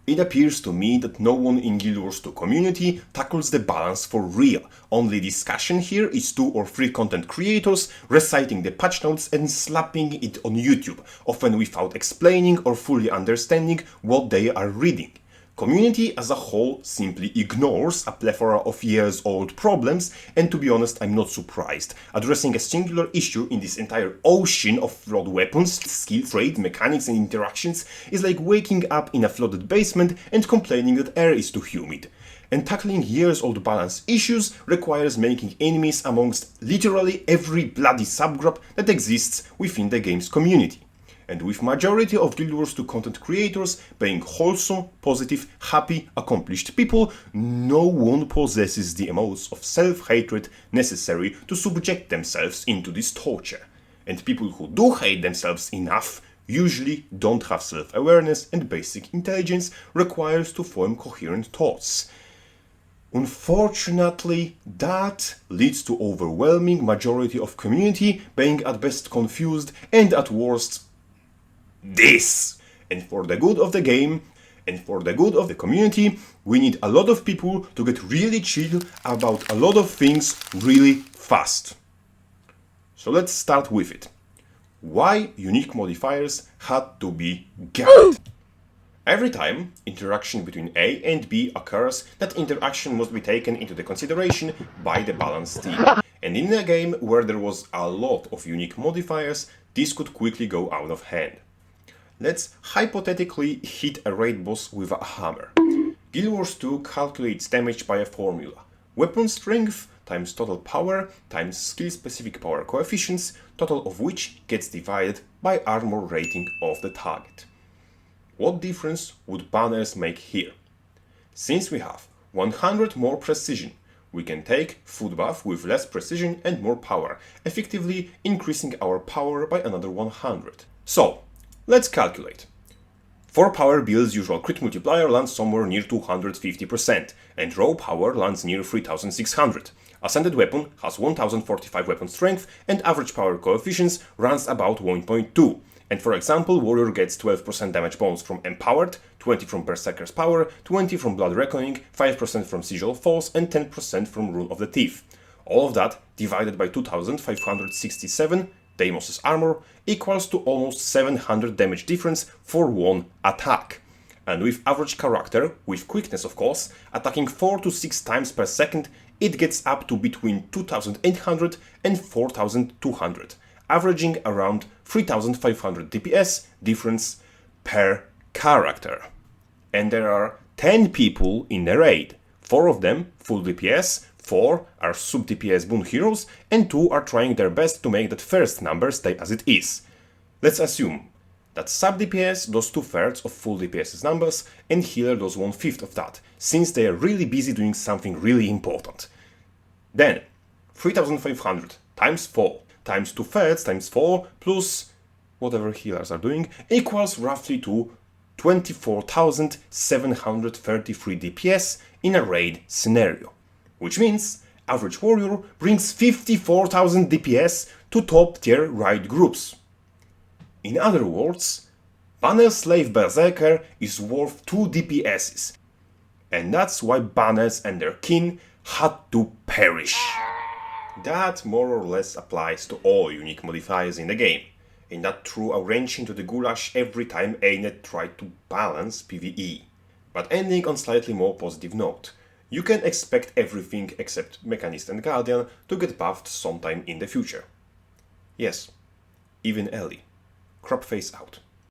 It appears to me that no one in Guild Wars 2 community tackles the balance for real. Only discussion here is 2 or 3 content creators reciting the patch notes and slapping it on YouTube, often without explaining or fully understanding what they are reading. Community as a whole simply ignores a plethora of years-old problems, and to be honest, I'm not surprised. Addressing a singular issue in this entire ocean of flawed weapons, skills, trade, mechanics and interactions is like waking up in a flooded basement and complaining that air is too humid. And tackling years-old balance issues requires making enemies amongst literally every bloody subgroup that exists within the game's community. And with majority of Guild Wars 2 content creators being wholesome, positive, happy, accomplished people, no one possesses the amounts of self-hatred necessary to subject themselves into this torture. And people who do hate themselves enough usually don't have self-awareness and basic intelligence required to form coherent thoughts. Unfortunately, that leads to overwhelming majority of community being at best confused and at worst this. And for the good of the game and for the good of the community, we need a lot of people to get really chill about a lot of things really fast. So let's start with it. Why unique modifiers had to be gathered? Every time interaction between A and B occurs, that interaction must be taken into the consideration by the balance team. And in a game where there was a lot of unique modifiers, this could quickly go out of hand. Let's hypothetically hit a raid boss with a hammer. Guild Wars 2 calculates damage by a formula. Weapon strength times total power times skill-specific power coefficients, total of which gets divided by armor rating of the target. What difference would banners make here? Since we have 100 more precision, we can take foot buff with less precision and more power, effectively increasing our power by another 100. So, let's calculate. For power builds, usual crit multiplier lands somewhere near 250%, and raw power lands near 3600. Ascended weapon has 1045 weapon strength, and average power coefficients runs about 1.2. And for example, warrior gets 12% damage bonus from empowered, 20 from berserker's power, 20 from blood reckoning, 5% from sigil falls, and 10% from rune of the thief. All of that divided by 2567 Deimos' armor equals to almost 700 damage difference for one attack. And with average character, with quickness of course, attacking 4 to 6 times per second, it gets up to between 2800 and 4200, averaging around 3500 DPS difference per character. And there are 10 people in the raid, 4 of them full DPS, 4 are sub-DPS boon heroes, and 2 are trying their best to make that first number stay as it is. Let's assume that sub-DPS does 2/3 of full DPS's numbers, and healer does 1/5 of that, since they are really busy doing something really important. Then, 3500 times 4 times 2/3 times 4 plus whatever healers are doing equals roughly to 24,733 DPS in a raid scenario. Which means average warrior brings 54,000 DPS to top tier raid groups. In other words, Banner Slave Berserker is worth 2 DPSs. And that's why banners and their kin had to perish. That more or less applies to all unique modifiers in the game, and that threw a wrench into the goulash every time ANET tried to balance PvE. But ending on slightly more positive note, you can expect everything except Mechanist and Guardian to get buffed sometime in the future. Yes, even Ellie. Crop face out.